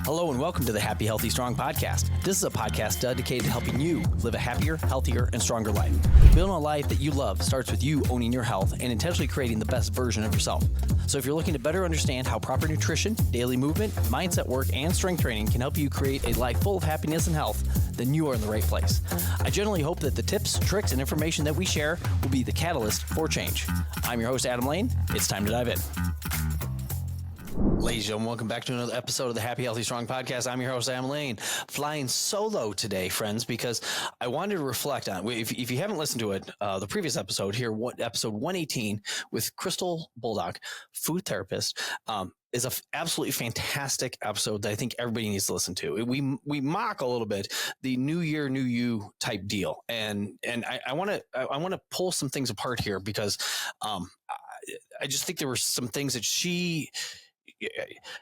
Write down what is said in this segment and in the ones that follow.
Hello and welcome to the Happy, Healthy, Strong podcast. This is a podcast dedicated to helping you live a happier, healthier, and stronger life. Building a life that you love starts with you owning your health and intentionally creating the best version of yourself. So if you're looking to better understand how proper nutrition, daily movement, mindset work, and strength training can help you create a life full of happiness and health, then you are in the right place. I generally hope that the tips, tricks, and information that we share will be the catalyst for change. I'm your host, Adam Lane. It's time to dive in. Ladies and gentlemen, welcome back to another episode of the Happy, Healthy, Strong podcast. I'm your host, Adam Lane, flying solo today, friends, because I wanted to reflect on, if you haven't listened to it, the previous episode here, episode 118 with Crystal Bulldog, food therapist, is an absolutely fantastic episode that I think everybody needs to listen to. We mock a little bit the new year, new you type deal. And I want to pull some things apart here because I just think there were some things that she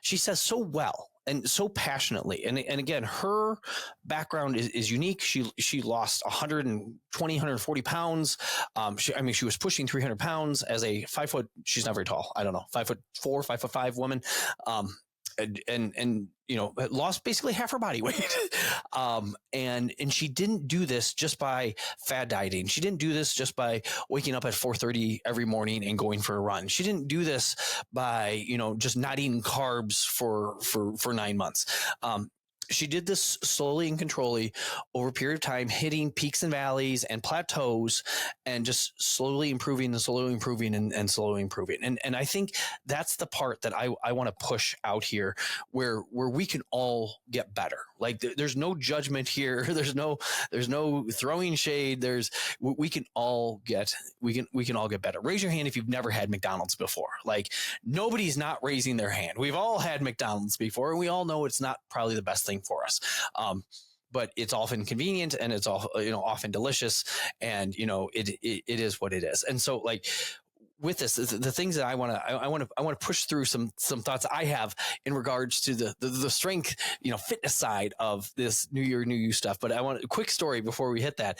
says so well and so passionately. And again, her background is unique. She lost 140 pounds. She was pushing 300 pounds as a 5 foot, she's not very tall. I don't know, 5'4", 5'5" woman. And lost basically half her body weight. And she didn't do this just by fad dieting. She didn't do this just by waking up at 4:30 every morning and going for a run. She didn't do this by, just not eating carbs for 9 months. She did this slowly and controllably over a period of time, hitting peaks and valleys and plateaus and just slowly improving and slowly improving and slowly improving. And I think that's the part that I want to push out here where we can all get better. Like there's no judgment here. There's no throwing shade. We can all get better. Raise your hand if you've never had McDonald's before. Like nobody's not raising their hand. We've all had McDonald's before and we all know it's not probably the best thing for us. But it's often convenient and it's all, often delicious and, it is what it is. And so like with this, the things that I want to push through some thoughts I have in regards to the strength, fitness side of this new year, new you stuff. But I want a quick story before we hit that.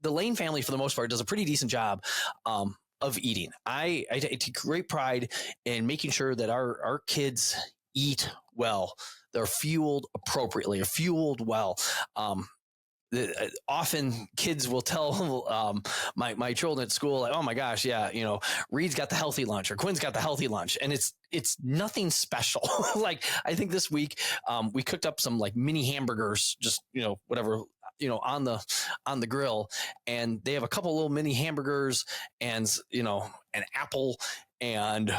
The Lane family, for the most part, does a pretty decent job, of eating. I take great pride in making sure that our kids eat well. They're fueled appropriately, fueled well. Often kids will tell my children at school, like, oh my gosh, yeah, Reed's got the healthy lunch or Quinn's got the healthy lunch. And it's nothing special. Like I think this week we cooked up some like mini hamburgers, just, whatever, on the grill. And they have a couple little mini hamburgers and, an apple and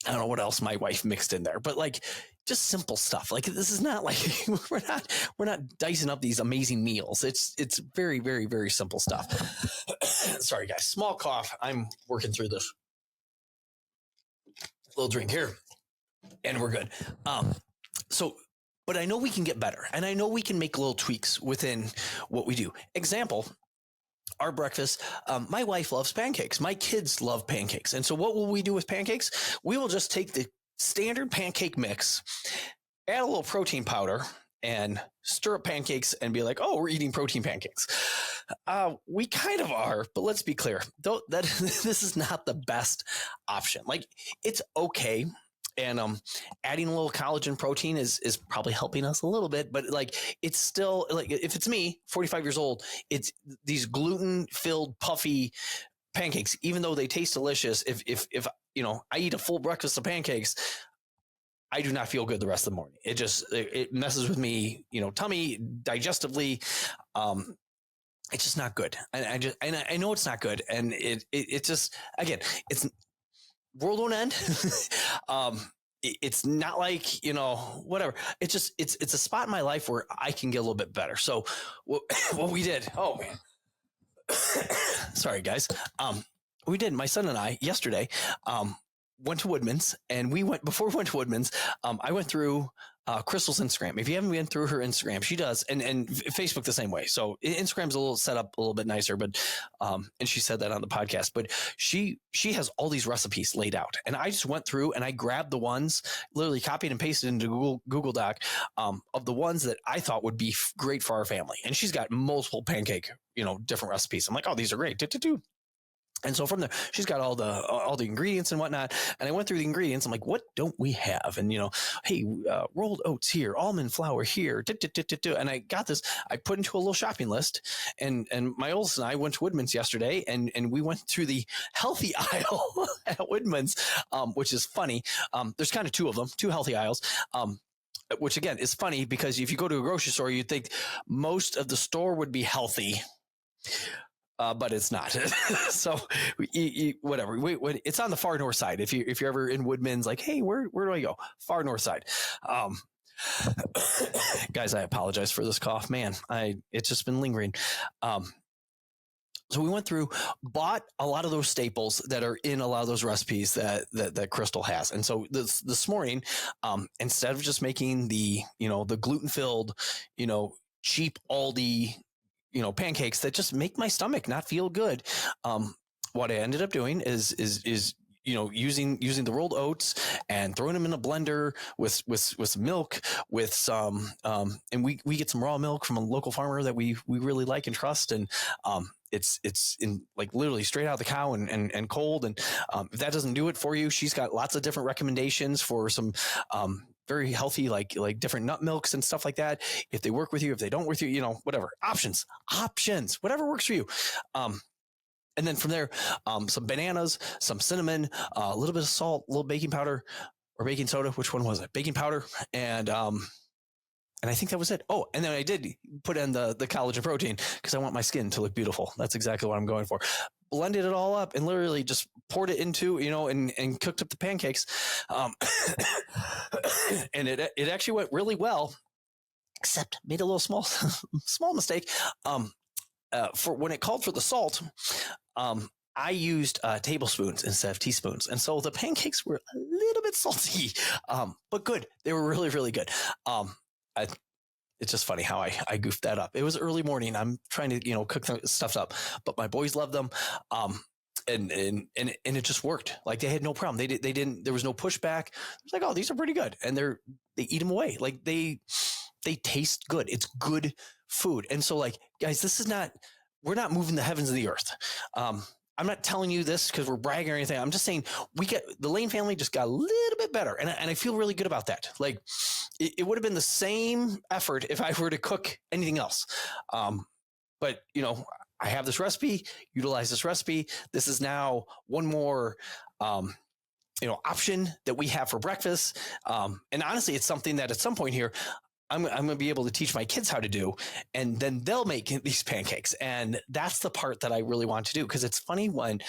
I don't know what else my wife mixed in there, but like just simple stuff. Like this is not like we're not dicing up these amazing meals. It's very, very, very simple stuff. Sorry guys, small cough. I'm working through this. Little drink here and we're good. But I know we can get better and I know we can make little tweaks within what we do. Example, our breakfast, my wife loves pancakes. My kids love pancakes. And so what will we do with pancakes? We will just take the standard pancake mix, add a little protein powder and stir up pancakes and be like, oh, we're eating protein pancakes. We kind of are, but let's be clear. This is not the best option. Like it's okay. And adding a little collagen protein is probably helping us a little bit, but like it's still like if it's me, 45 years old, it's these gluten-filled puffy pancakes. Even though they taste delicious, if I eat a full breakfast of pancakes, I do not feel good the rest of the morning. It messes with me, tummy, digestively. It's just not good. And I know it's not good, and it just again it's. World won't end. It's not like, whatever. It's just, it's a spot in my life where I can get a little bit better. So what we did, oh man, sorry guys. We did, my son and I yesterday, went to Woodman's and before we went to Woodman's, I went through Crystal's Instagram. If you haven't been through her Instagram, she does, and Facebook the same way. So Instagram's a little set up a little bit nicer, but and she said that on the podcast. But she has all these recipes laid out, and I just went through and I grabbed the ones, literally copied and pasted into Google Doc of the ones that I thought would be great for our family. And she's got multiple pancake, different recipes. I'm like, oh, these are great. And so from there, she's got all the ingredients and whatnot. And I went through the ingredients. I'm like, what don't we have? And, hey, rolled oats here, almond flour here. And I got this. I put into a little shopping list. And my oldest and I went to Woodman's yesterday, and we went through the healthy aisle at Woodman's, which is funny. There's kind of two of them, two healthy aisles. Which again is funny because if you go to a grocery store, you'd think most of the store would be healthy. But it's not. So whatever. It's on the far north side. If you're ever in Woodman's, like, hey, where do I go? Far north side. Guys, I apologize for this cough. Man, it's just been lingering. So we went through, bought a lot of those staples that are in a lot of those recipes that Crystal has. And so this morning, instead of just making the gluten-filled, cheap Aldi, pancakes that just make my stomach not feel good. What I ended up doing is using the rolled oats and throwing them in a blender with milk, with some, and we get some raw milk from a local farmer that we really like and trust. And, it's in like literally straight out of the cow and cold. And, if that doesn't do it for you, she's got lots of different recommendations for some, very healthy, like different nut milks and stuff like that. If they work with you, if they don't work with you, whatever. Options, whatever works for you. And then from there, some bananas, some cinnamon, a little bit of salt, a little baking powder or baking soda. Which one was it? Baking powder. And I think that was it. Oh, and then I did put in the collagen protein because I want my skin to look beautiful. That's exactly what I'm going for. Blended it all up and literally just poured it into, and cooked up the pancakes. And it actually went really well, except made a little small mistake. For when it called for the salt, I used tablespoons instead of teaspoons. And so the pancakes were a little bit salty, but good. They were really, really good. It's just funny how I goofed that up. It was early morning. I'm trying to, cook stuff up, but my boys loved them. And it just worked. Like they had no problem. They didn't, there was no pushback. It was like, oh, these are pretty good. And they eat them away. Like they taste good. It's good food. And so like, guys, we're not moving the heavens and the earth. I'm not telling you this because we're bragging or anything. I'm just saying the Lane family just got a little bit better. And I feel really good about that. Like it would have been the same effort if I were to cook anything else. But I have this recipe, utilize this recipe. This is now one more, option that we have for breakfast. And honestly, it's something that at some point here, I'm going to be able to teach my kids how to do, and then they'll make these pancakes. And that's the part that I really want to do. Cause it's funny when,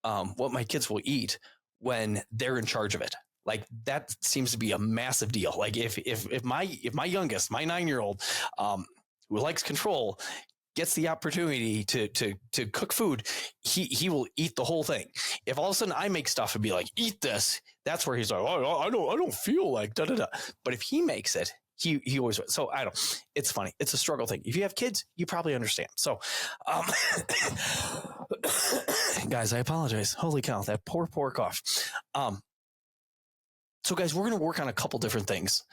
what my kids will eat when they're in charge of it. Like that seems to be a massive deal. Like if my youngest, my 9-year-old, who likes control, gets the opportunity to cook food, he will eat the whole thing. If all of a sudden I make stuff and be like, eat this, that's where he's like, oh, I don't feel like da da da. But if he makes it, he always, so I don't, it's funny. It's a struggle thing. If you have kids, you probably understand. So, guys, I apologize. Holy cow, that poor cough. So guys, we're going to work on a couple different things.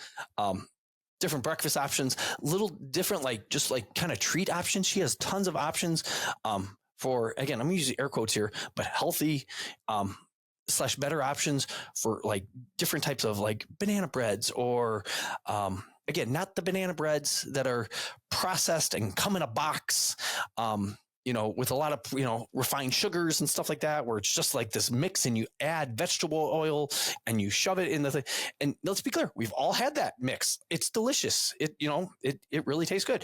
Different breakfast options, little different, just kind of treat options. She has tons of options, for, again, I'm using air quotes here, but healthy, / better options for like different types of like banana breads or, again, not the banana breads that are processed and come in a box, with a lot of, refined sugars and stuff like that, where it's just like this mix and you add vegetable oil and you shove it in the thing. And let's be clear, we've all had that mix. It's delicious. It really tastes good.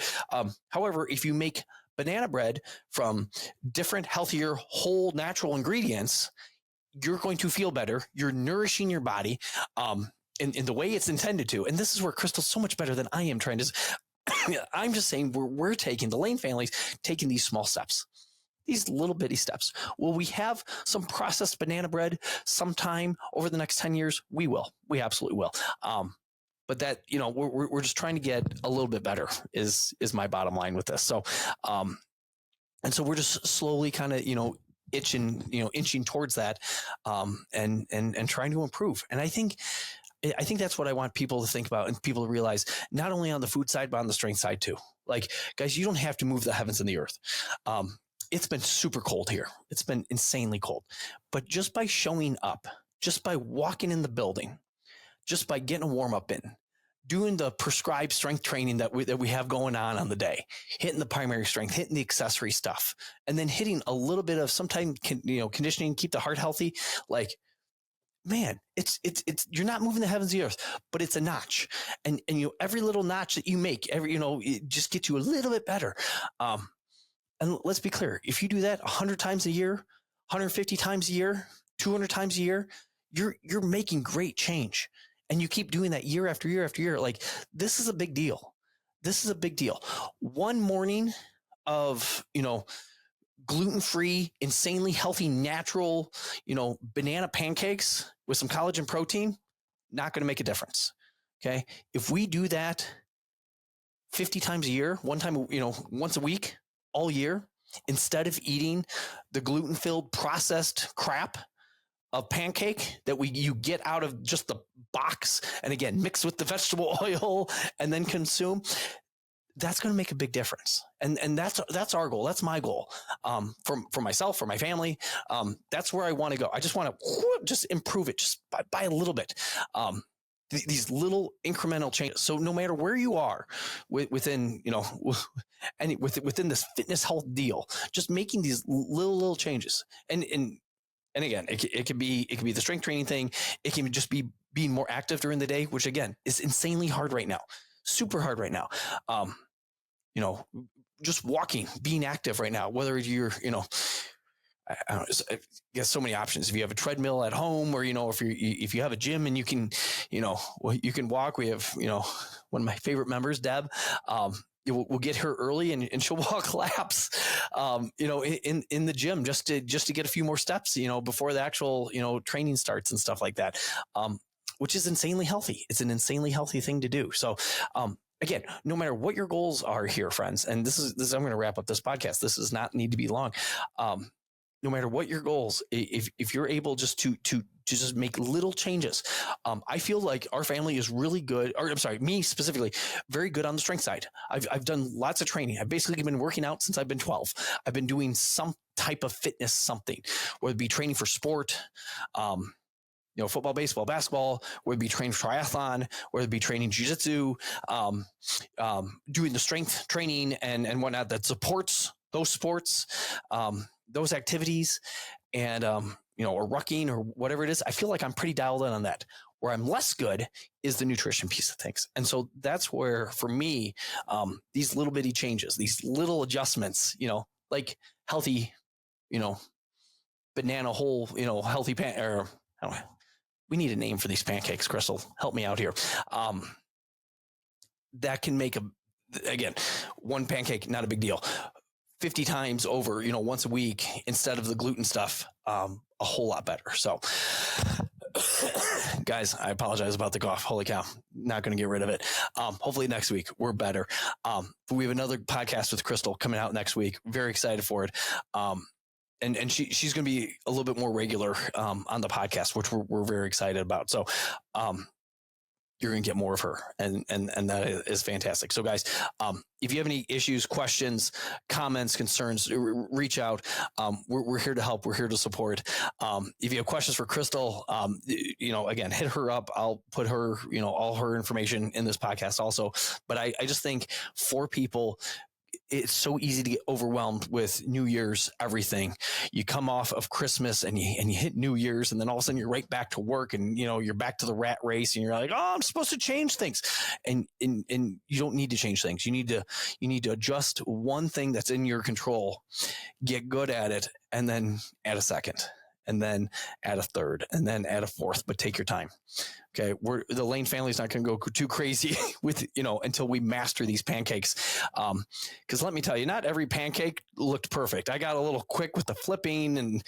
However, if you make banana bread from different, healthier, whole natural ingredients, you're going to feel better. You're nourishing your body, in the way it's intended to. And this is where Crystal's so much better than I am trying to. I'm just saying we're taking, the Lane family's taking these small steps, these little bitty steps. Will we have some processed banana bread sometime over the next 10 years? We will. We absolutely will. But that, we're just trying to get a little bit better is my bottom line with this. So, and so we're just slowly kind of, inching towards that, and trying to improve. And I think that's what I want people to think about and people to realize, not only on the food side, but on the strength side too. Like, guys, you don't have to move the heavens and the earth. it's been super cold here. It's been insanely cold. But just by showing up, just by walking in the building, just by getting a warm up in, doing the prescribed strength training that we have going on the day, hitting the primary strength, hitting the accessory stuff, and then hitting a little bit of sometimes, conditioning, keep the heart healthy. Like, man, it's you're not moving the heavens and the earth, but it's a notch, and every little notch that you make, it just gets you a little bit better. And let's be clear, if you do that 100 times a year, 150 times a year, 200 times a year, you're making great change. And you keep doing that year after year after year. Like, this is a big deal. This is a big deal. One morning of, gluten-free, insanely healthy, natural, banana pancakes with some collagen protein, not going to make a difference. Okay. If we do that 50 times a year, once a week, all year, instead of eating the gluten-filled processed crap of pancake that you get out of just the box, and again, mix with the vegetable oil and then consume, that's going to make a big difference. And that's our goal. That's my goal. For myself, for my family. That's where I want to go. I just want to just improve it just by a little bit. These little incremental changes. So no matter where you are within, within this fitness health deal, just making these little changes. And again, it could be the strength training thing. It can just be being more active during the day, which again is insanely hard right now, super hard right now. Just walking, being active right now, whether you're, I don't know, I guess so many options. If you have a treadmill at home, or, if you have a gym and you can, you can walk. We have, one of my favorite members, Deb, we'll get her early and she'll walk laps, in the gym just to get a few more steps, before the actual, training starts and stuff like that, which is insanely healthy. It's an insanely healthy thing to do. So, again, no matter what your goals are here, friends, and this is, I'm going to wrap up this podcast. This does not need to be long. No matter what your goals, if you're able just to just make little changes, I feel like our family is really good, or I'm sorry, me specifically, very good on the strength side. I've done lots of training. I've basically been working out since I've been 12. I've been doing some type of fitness, something, whether it be training for sport, football, baseball, basketball, whether it be training for triathlon, whether it be training jiu-jitsu, doing the strength training and whatnot that supports those sports, those activities, and, or rucking or whatever it is. I feel like I'm pretty dialed in on that. Where I'm less good is the nutrition piece of things. And so that's where, for me, these little bitty changes, these little adjustments, like healthy, banana whole, healthy we need a name for these pancakes, Crystal. Help me out here. That can make again, one pancake, not a big deal. 50 times over, once a week instead of the gluten stuff, a whole lot better. So guys, I apologize about the cough. Holy cow. Not going to get rid of it. Hopefully next week we're better. We have another podcast with Crystal coming out next week. Very excited for it. And she's going to be a little bit more regular, on the podcast, which we're very excited about. So, you're going to get more of her, and that is fantastic. So guys, if you have any issues, questions, comments, concerns, reach out. We're here to help. We're here to support. If you have questions for Crystal, again, hit her up. I'll put her, all her information in this podcast also. But I just think for people, it's so easy to get overwhelmed with New Year's everything. You come off of Christmas and you hit New Year's, and then all of a sudden you're right back to work, and you're back to the rat race, and you're like, oh, I'm supposed to change things, and you don't need to change things. You need to adjust one thing that's in your control, get good at it, and then add a second, and then add a third, and then add a fourth, but take your time. Okay. The Lane family's not going to go too crazy with, until we master these pancakes. Cause let me tell you, not every pancake looked perfect. I got a little quick with the flipping, and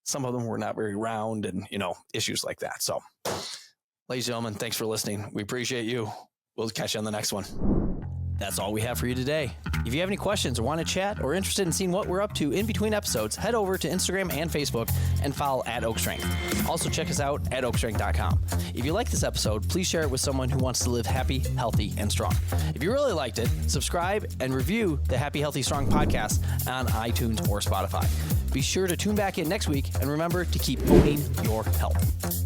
some of them were not very round, and, issues like that. So, ladies and gentlemen, thanks for listening. We appreciate you. We'll catch you on the next one. That's all we have for you today. If you have any questions or want to chat or interested in seeing what we're up to in between episodes, head over to Instagram and Facebook and follow @OakStrength. Also check us out at oakstrength.com. If you like this episode, please share it with someone who wants to live happy, healthy, and strong. If you really liked it, subscribe and review the Happy, Healthy, Strong podcast on iTunes or Spotify. Be sure to tune back in next week and remember to keep owning your health.